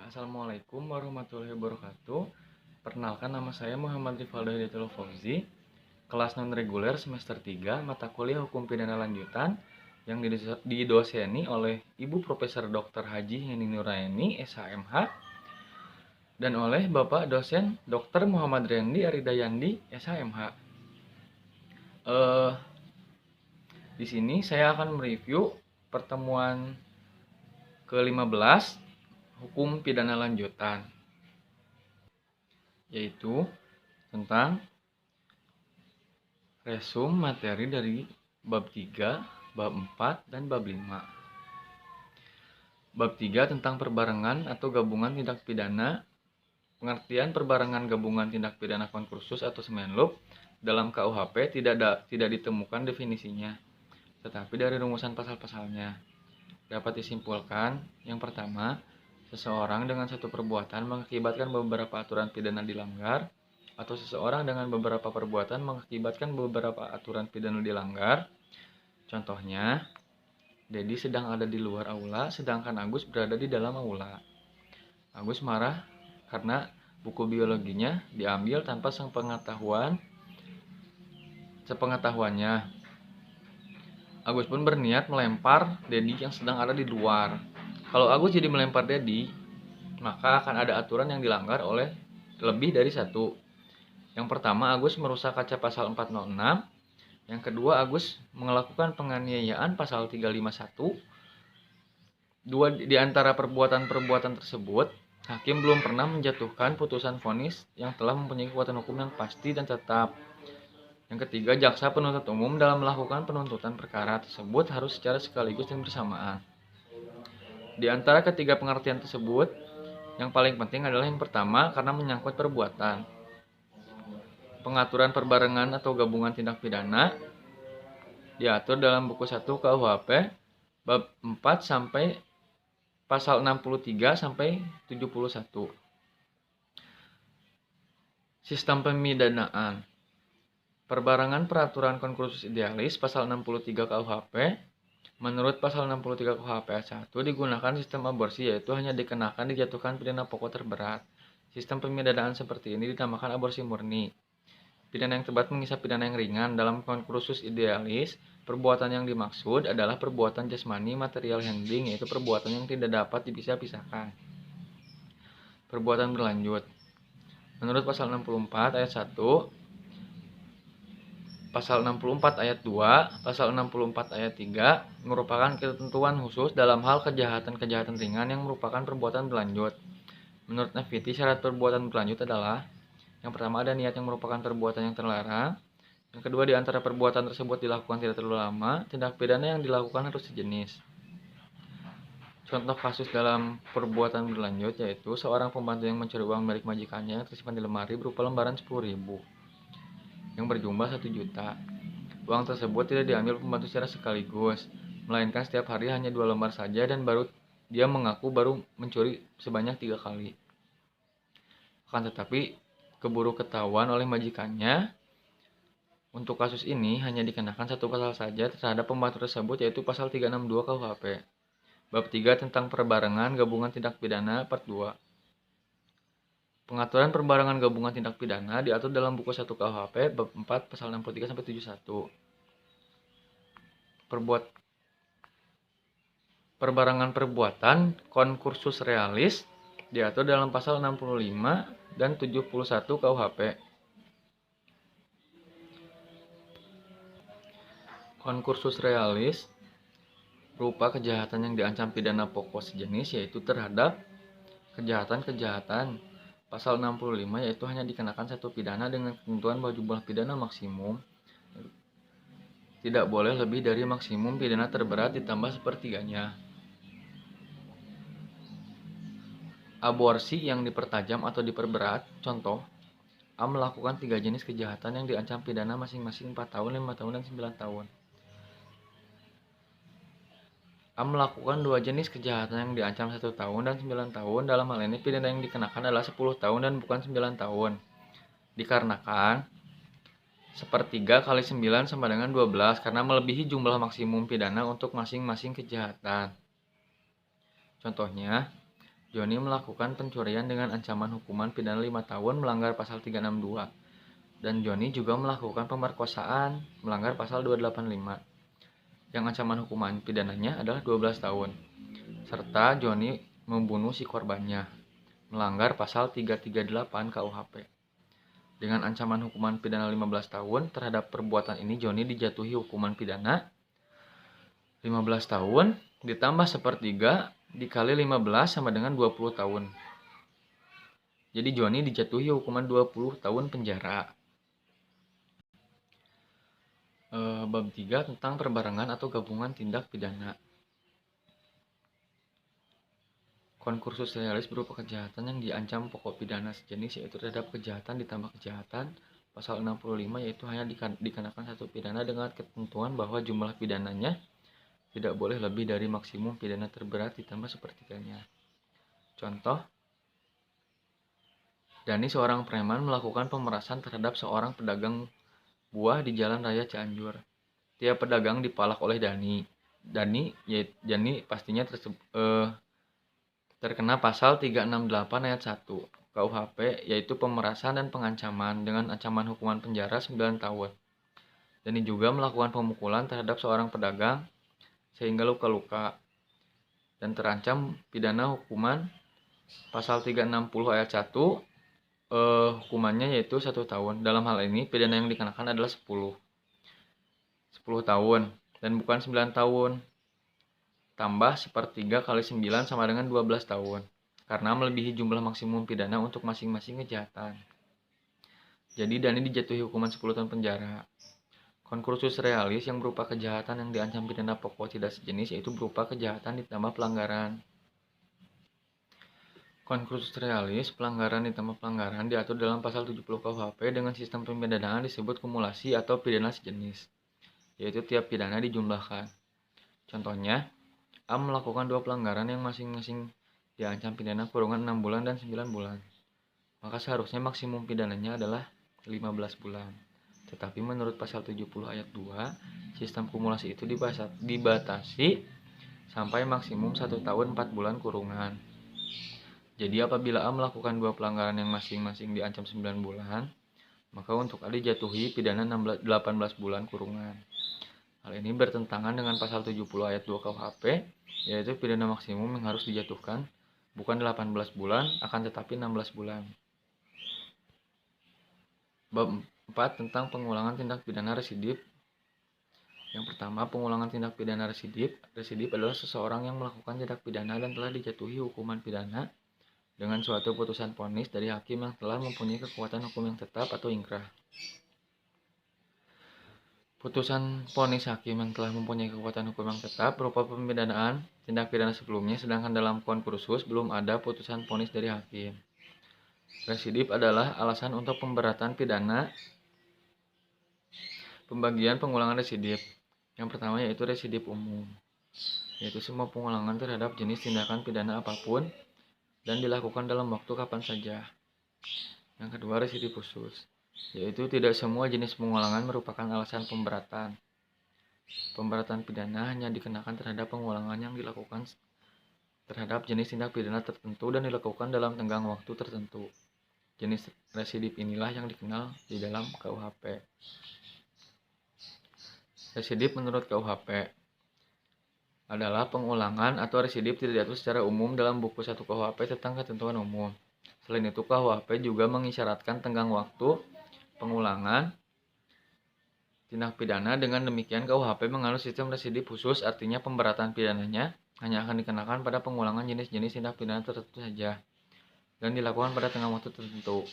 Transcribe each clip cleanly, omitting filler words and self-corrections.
Assalamualaikum warahmatullahi wabarakatuh. Perkenalkan, nama saya Muhammad Rifaldo Hidayatullah Fauzi, kelas non-reguler semester 3, mata kuliah Hukum Pidana Lanjutan yang didoseni oleh Ibu Profesor Dr. Haji Hening Nuraini, SHMH, dan oleh Bapak dosen Dr. Muhammad Rendi Aridayandi, SHMH. Di sini saya akan mereview pertemuan ke-15 Hukum Pidana Lanjutan, yaitu tentang resum materi dari bab 3, bab 4, dan bab 5. Bab 3 tentang perbarengan atau gabungan tindak pidana. Pengertian perbarengan gabungan tindak pidana konkursus atau semenlub dalam KUHP tidak ditemukan definisinya, tetapi dari rumusan pasal-pasalnya dapat disimpulkan: yang pertama, seseorang dengan satu perbuatan mengakibatkan beberapa aturan pidana dilanggar, atau seseorang dengan beberapa perbuatan mengakibatkan beberapa aturan pidana dilanggar. Contohnya, Dedi sedang ada di luar aula, sedangkan Agus berada di dalam aula. Agus marah karena buku biologinya diambil tanpa sepengetahuannya. Agus pun berniat melempar Dedi yang sedang ada di luar. Kalau Agus jadi melempar Dedi, maka akan ada aturan yang dilanggar oleh lebih dari satu. Yang pertama, Agus merusak kaca pasal 406. Yang kedua, Agus melakukan penganiayaan pasal 351. Dua di antara perbuatan-perbuatan tersebut, hakim belum pernah menjatuhkan putusan vonis yang telah mempunyai kekuatan hukum yang pasti dan tetap. Yang ketiga, jaksa penuntut umum dalam melakukan penuntutan perkara tersebut harus secara sekaligus dan bersamaan. Di antara ketiga pengertian tersebut, yang paling penting adalah yang pertama, karena menyangkut perbuatan. Pengaturan perbarengan atau gabungan tindak pidana diatur dalam buku 1 KUHP bab 4 sampai pasal 63 sampai 71. Sistem pemidanaan. Perbarengan peraturan konkursus idealis pasal 63 KUHP. Menurut pasal 63 KUHP ayat 1 digunakan sistem aborsi, yaitu hanya dikenakan dijatuhkan pidana pokok terberat. Sistem pemidanaan seperti ini dinamakan aborsi murni. Pidana yang tebat mengisap pidana yang ringan. Dalam konkursus idealis, perbuatan yang dimaksud adalah perbuatan jasmani material handling, yaitu perbuatan yang tidak dapat dipisah-pisahkan. Perbuatan berlanjut. Menurut pasal 64 ayat 1, pasal 64 ayat 2, pasal 64 ayat 3 merupakan ketentuan khusus dalam hal kejahatan-kejahatan ringan yang merupakan perbuatan berlanjut. Menurut FPT, syarat perbuatan berlanjut adalah: yang pertama, ada niat yang merupakan perbuatan yang terlarang. Yang kedua, di antara perbuatan tersebut dilakukan tidak terlalu lama. Tindak pidana yang dilakukan harus sejenis. Contoh kasus dalam perbuatan berlanjut yaitu seorang pembantu yang mencuri uang milik majikannya yang tersimpan di lemari berupa lembaran 10.000 yang berjumlah 1 juta. Uang tersebut tidak diambil pembantu secara sekaligus, melainkan setiap hari hanya 2 lembar saja, dan dia mengaku baru mencuri sebanyak 3 kali. Akan tetapi keburu ketahuan oleh majikannya. Untuk kasus ini hanya dikenakan satu pasal saja terhadap pembantu tersebut, yaitu pasal 362 KUHP. Bab 3 tentang perbarengan gabungan tindak pidana part 2. Pengaturan perbarengan gabungan tindak pidana diatur dalam buku 1 KUHP bab 4 pasal 63 sampai 71. Perbarengan perbuatan konkursus realis diatur dalam pasal 65 dan 71 KUHP. Konkursus realis berupa kejahatan yang diancam pidana pokok sejenis, yaitu terhadap kejahatan-kejahatan pasal 65, yaitu hanya dikenakan satu pidana dengan ketentuan bahwa jumlah pidana maksimum tidak boleh lebih dari maksimum pidana terberat ditambah sepertiganya. Aborsi yang dipertajam atau diperberat. Contoh: A melakukan 3 jenis kejahatan yang diancam pidana masing-masing 4 tahun, 5 tahun, dan 9 tahun. A melakukan 2 jenis kejahatan yang diancam 1 tahun dan 9 tahun. Dalam hal ini pidana yang dikenakan adalah 10 tahun dan bukan 9 tahun. Dikarenakan sepertiga kali 9 sama dengan 12, karena melebihi jumlah maksimum pidana untuk masing-masing kejahatan. Contohnya, Joni melakukan pencurian dengan ancaman hukuman pidana 5 tahun melanggar pasal 362. Dan Joni juga melakukan pemerkosaan melanggar pasal 285. Yang ancaman hukuman pidananya adalah 12 tahun. Serta Joni membunuh si korbannya melanggar pasal 338 KUHP. Dengan ancaman hukuman pidana 15 tahun terhadap perbuatan ini Joni dijatuhi hukuman pidana 15 tahun ditambah sepertiga dikali 15 sama dengan 20 tahun. Jadi Joni dijatuhi hukuman 20 tahun penjara. Bab 3 tentang perbarengan atau gabungan tindak pidana. Konkursus realis berupa kejahatan yang diancam pokok pidana sejenis, yaitu terhadap kejahatan ditambah kejahatan. Pasal 65 yaitu hanya dikenakan satu pidana dengan ketentuan bahwa jumlah pidananya tidak boleh lebih dari maksimum pidana terberat ditambah sepertiganya. Contoh, Dani seorang preman melakukan pemerasan terhadap seorang pedagang buah di Jalan Raya Cianjur. Tiap pedagang dipalak oleh Dani. Dani pastinya terkena pasal 368 ayat 1 KUHP, yaitu pemerasan dan pengancaman dengan ancaman hukuman penjara 9 tahun. Dani juga melakukan pemukulan terhadap seorang pedagang sehingga luka-luka dan terancam pidana hukuman pasal 360 ayat 1, hukumannya yaitu 1 tahun. Dalam hal ini pidana yang dikenakan adalah 10 tahun dan bukan 9 tahun. Tambah sepertiga kali 9 sama dengan 12 tahun. Karena melebihi jumlah maksimum pidana untuk masing-masing kejahatan. Jadi Dani dijatuhi hukuman 10 tahun penjara. Konkursus realis yang berupa kejahatan yang diancam pidana pokok tidak sejenis, yaitu berupa kejahatan ditambah pelanggaran. Konkursus realis, pelanggaran ditambah pelanggaran diatur dalam pasal 70 KUHP dengan sistem pemidanaan disebut kumulasi atau pidana sejenis, yaitu tiap pidana dijumlahkan. Contohnya, A melakukan 2 pelanggaran yang masing-masing diancam pidana kurungan 6 bulan dan 9 bulan. Maka seharusnya maksimum pidananya adalah 15 bulan. Tetapi menurut pasal 70 ayat 2, sistem kumulasi itu dibatasi sampai maksimum 1 tahun 4 bulan kurungan. Jadi apabila A melakukan 2 pelanggaran yang masing-masing diancam 9 bulan, maka untuk A dijatuhi pidana 18 bulan kurungan. Hal ini bertentangan dengan pasal 70 ayat 2 KUHP, yaitu pidana maksimum yang harus dijatuhkan bukan 18 bulan, akan tetapi 16 bulan. Bab 4 tentang pengulangan tindak pidana residip. Yang pertama, pengulangan tindak pidana residip. Residip adalah seseorang yang melakukan tindak pidana dan telah dijatuhi hukuman pidana dengan suatu putusan vonis dari hakim yang telah mempunyai kekuatan hukum yang tetap atau ingkrah. Putusan vonis hakim yang telah mempunyai kekuatan hukum yang tetap berupa pemidanaan tindak pidana sebelumnya, sedangkan dalam konkursus belum ada putusan vonis dari hakim. Residip adalah alasan untuk pemberatan pidana. Pembagian pengulangan residip. Yang pertama yaitu residip umum, yaitu semua pengulangan terhadap jenis tindakan pidana apapun dan dilakukan dalam waktu kapan saja. Yang kedua, residip khusus, yaitu tidak semua jenis pengulangan merupakan alasan pemberatan. Pemberatan pidana hanya dikenakan terhadap pengulangan yang dilakukan terhadap jenis tindak pidana tertentu dan dilakukan dalam tenggang waktu tertentu. Jenis residip inilah yang dikenal di dalam KUHP. Residip menurut KUHP adalah pengulangan atau residip tidak diatur secara umum dalam buku 1 KUHP tentang ketentuan umum. Selain itu, KUHP juga mengisyaratkan tenggang waktu pengulangan tindak pidana. Dengan demikian, KUHP menganut sistem residip khusus, artinya pemberatan pidananya hanya akan dikenakan pada pengulangan jenis-jenis tindak pidana tertentu saja dan dilakukan pada tenggang waktu tertentu.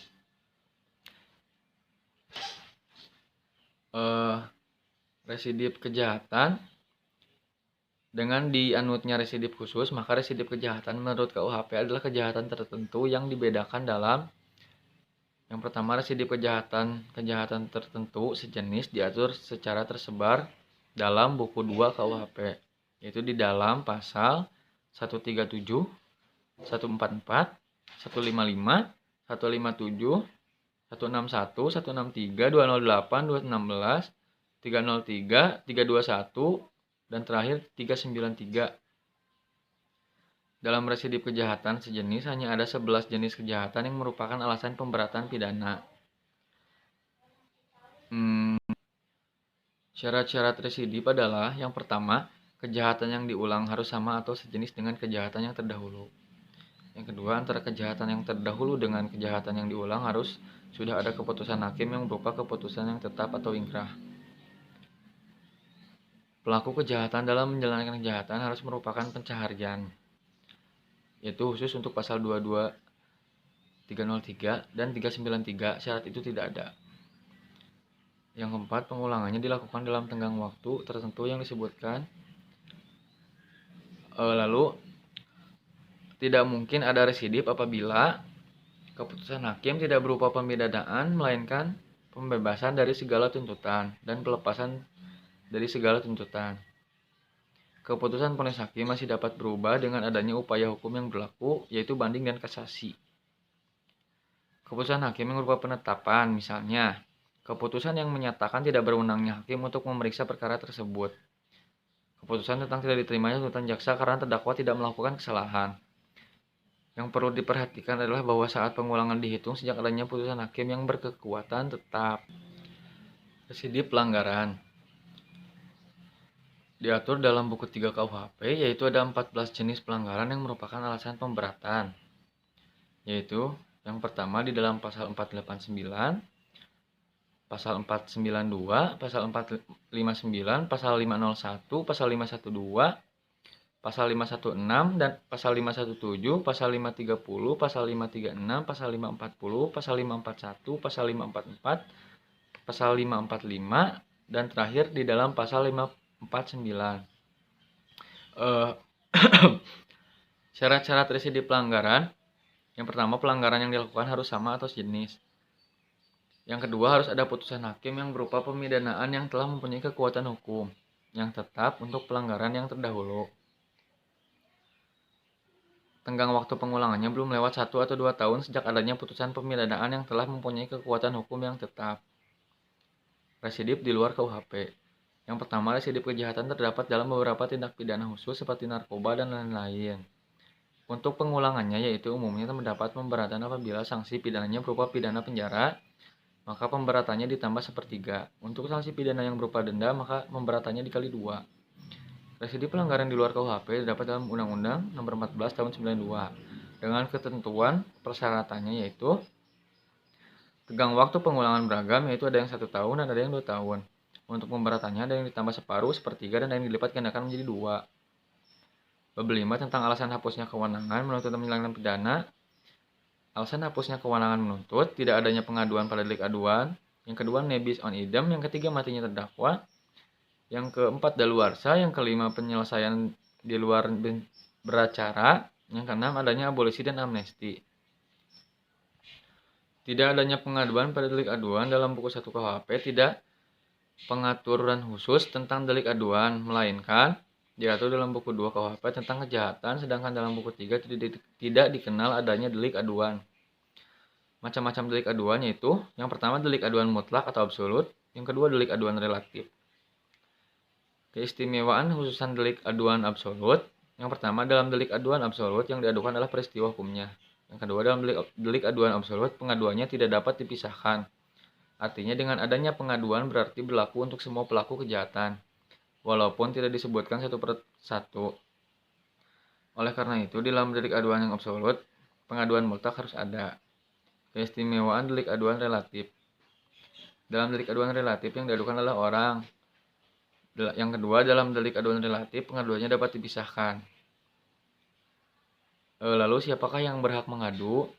Residip kejahatan. Dengan dianutnya residip khusus, maka residip kejahatan menurut KUHP adalah kejahatan tertentu yang dibedakan dalam yang pertama, residip kejahatan tertentu sejenis diatur secara tersebar dalam buku 2 KUHP, yaitu di dalam pasal 137, 144, 155, 157, 161, 163, 208, 216, 303, 321, dan terakhir 393. Dalam residip kejahatan sejenis hanya ada 11 jenis kejahatan yang merupakan alasan pemberatan pidana. Syarat-syarat residip adalah yang pertama, kejahatan yang diulang harus sama atau sejenis dengan kejahatan yang terdahulu. Yang kedua, antara kejahatan yang terdahulu dengan kejahatan yang diulang harus sudah ada keputusan hakim yang berupa keputusan yang tetap atau ingkrah. Pelaku kejahatan dalam menjalankan kejahatan harus merupakan pencaharian, yaitu khusus untuk pasal 22, 303, dan 393, syarat itu tidak ada. Yang keempat, pengulangannya dilakukan dalam tenggang waktu tertentu yang disebutkan. Lalu, tidak mungkin ada residip apabila keputusan hakim tidak berupa pemidanaan, melainkan pembebasan dari segala tuntutan dan pelepasan dari segala tuntutan. Keputusan vonis hakim masih dapat berubah dengan adanya upaya hukum yang berlaku, yaitu banding dan kasasi. Keputusan hakim yang berupa penetapan, misalnya, keputusan yang menyatakan tidak berwenangnya hakim untuk memeriksa perkara tersebut. Keputusan tentang tidak diterimanya tuntutan jaksa karena terdakwa tidak melakukan kesalahan. Yang perlu diperhatikan adalah bahwa saat pengulangan dihitung sejak adanya putusan hakim yang berkekuatan tetap. Residip pelanggaran diatur dalam buku 3 KUHP, yaitu ada 14 jenis pelanggaran yang merupakan alasan pemberatan. Yaitu yang pertama di dalam pasal 489, pasal 492, pasal 459, pasal 501, pasal 512, pasal 516, dan pasal 517, pasal 530, pasal 536, pasal 540, pasal 541, pasal 544, pasal 545, dan terakhir di dalam pasal 549. Syarat-syarat residip pelanggaran. Yang pertama, pelanggaran yang dilakukan harus sama atau sejenis. Yang kedua, harus ada putusan hakim yang berupa pemidanaan yang telah mempunyai kekuatan hukum yang tetap untuk pelanggaran yang terdahulu. Tenggang waktu pengulangannya belum lewat 1 atau 2 tahun sejak adanya putusan pemidanaan yang telah mempunyai kekuatan hukum yang tetap. Residip di luar KUHP. Yang pertama, residip kejahatan terdapat dalam beberapa tindak pidana khusus seperti narkoba dan lain-lain. Untuk pengulangannya, yaitu umumnya mendapat pemberatan apabila sanksi pidananya berupa pidana penjara, maka pemberatannya ditambah 1/3. Untuk sanksi pidana yang berupa denda, maka pemberatannya dikali 2. Residip pelanggaran di luar KUHP terdapat dalam Undang-Undang Nomor 14 Tahun 92 dengan ketentuan persyaratannya, yaitu tenggang waktu pengulangan beragam, yaitu ada yang 1 tahun dan ada yang 2 tahun. Untuk pemberatannya ada yang ditambah 1/2, 1/3, dan ada yang dilipat gandakan menjadi 2. Bab 5 tentang alasan hapusnya kewenangan menuntut dan menjalankan pidana. Alasan hapusnya kewenangan menuntut, tidak adanya pengaduan pada delik aduan. Yang kedua, nebis on idem. Yang ketiga, matinya terdakwa. Yang keempat, daluarsa. Yang kelima, penyelesaian di luar beracara. Yang keenam, adanya abolisi dan amnesti. Tidak adanya pengaduan pada delik aduan dalam buku 1 KUHP tidak pengaturan khusus tentang delik aduan, melainkan diatur dalam buku 2 KUHP tentang kejahatan, sedangkan dalam buku 3 tidak dikenal adanya delik aduan. Macam-macam delik aduan yaitu, yang pertama delik aduan mutlak atau absolut, yang kedua delik aduan relatif. Keistimewaan khususan delik aduan absolut. Yang pertama, dalam delik aduan absolut yang diadukan adalah peristiwa hukumnya. Yang kedua, dalam delik aduan absolut, pengaduannya tidak dapat dipisahkan. Artinya dengan adanya pengaduan berarti berlaku untuk semua pelaku kejahatan, walaupun tidak disebutkan satu per satu. Oleh karena itu, di dalam delik aduan yang absolut, pengaduan mutlak harus ada. Keistimewaan delik aduan relatif. Dalam delik aduan relatif yang diadukan adalah orang. Yang kedua, dalam delik aduan relatif, pengaduannya dapat dipisahkan. Lalu, siapakah yang berhak mengadu?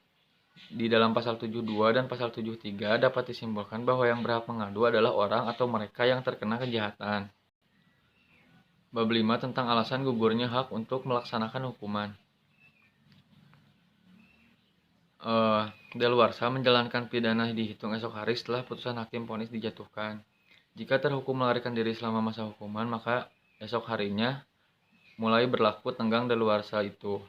Di dalam pasal 72 dan pasal 73 dapat disimpulkan bahwa yang berhak mengadu adalah orang atau mereka yang terkena kejahatan. Bab 5 tentang alasan gugurnya hak untuk melaksanakan hukuman. Daluarsa menjalankan pidana dihitung esok hari setelah putusan hakim vonis dijatuhkan. Jika terhukum melarikan diri selama masa hukuman, maka esok harinya mulai berlaku tenggang daluarsa itu.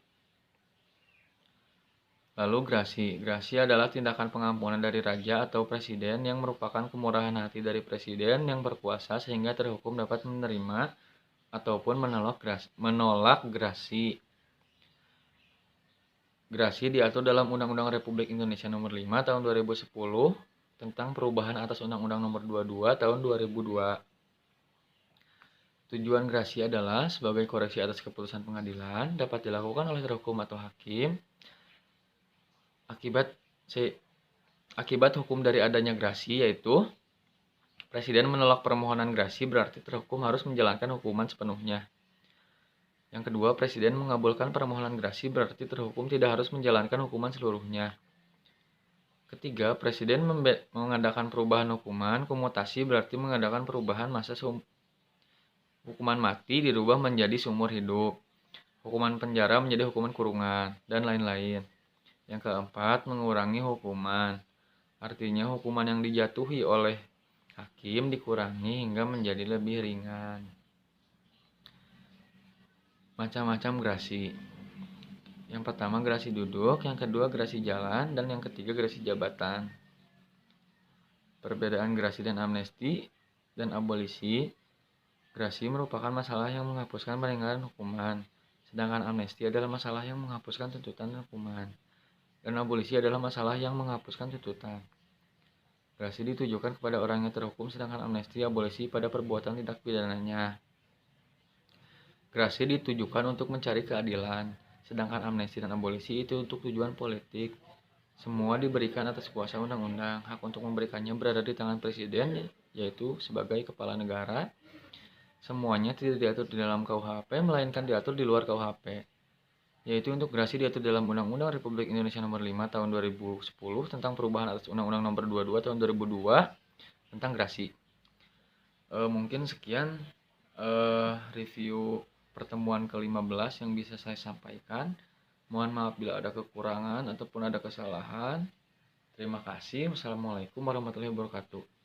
Lalu grasi. Grasi adalah tindakan pengampunan dari raja atau presiden yang merupakan kemurahan hati dari presiden yang berkuasa sehingga terhukum dapat menerima ataupun menolak grasi. Gerasi diatur dalam Undang-Undang Republik Indonesia Nomor 5 Tahun 2010 tentang perubahan atas Undang-Undang Nomor 22 Tahun 2002. Tujuan gerasi adalah sebagai koreksi atas keputusan pengadilan dapat dilakukan oleh terhukum atau hakim akibat hukum dari adanya gerasi, yaitu Presiden menolak permohonan gerasi berarti terhukum harus menjalankan hukuman sepenuhnya. Yang kedua, Presiden mengabulkan permohonan gerasi berarti terhukum tidak harus menjalankan hukuman seluruhnya. Ketiga, Presiden mengadakan perubahan hukuman, komutasi berarti mengadakan perubahan masa hukuman mati dirubah menjadi seumur hidup, hukuman penjara menjadi hukuman kurungan, dan lain-lain. Yang keempat, mengurangi hukuman. Artinya hukuman yang dijatuhi oleh hakim dikurangi hingga menjadi lebih ringan. Macam-macam gerasi. Yang pertama gerasi duduk, yang kedua gerasi jalan, dan yang ketiga gerasi jabatan. Perbedaan gerasi dan amnesti dan abolisi. Gerasi merupakan masalah yang menghapuskan peringanan hukuman, sedangkan amnesti adalah masalah yang menghapuskan tuntutan hukuman, dan abolisi adalah masalah yang menghapuskan tuntutan. Gerasi ditujukan kepada orang yang terhukum, sedangkan amnesti abolisi pada perbuatan tindak pidananya. Gerasi ditujukan untuk mencari keadilan, sedangkan amnesti dan abolisi itu untuk tujuan politik. Semua diberikan atas kuasa undang-undang. Hak untuk memberikannya berada di tangan Presiden, yaitu sebagai kepala negara. Semuanya tidak diatur di dalam KUHP, melainkan diatur di luar KUHP. Yaitu untuk gerasi diatur dalam Undang-Undang Republik Indonesia Nomor 5 Tahun 2010 tentang perubahan atas Undang-Undang Nomor 22 Tahun 2002 tentang gerasi. Mungkin sekian review pertemuan ke-15 yang bisa saya sampaikan. Mohon maaf bila ada kekurangan ataupun ada kesalahan. Terima kasih. Wassalamualaikum warahmatullahi wabarakatuh.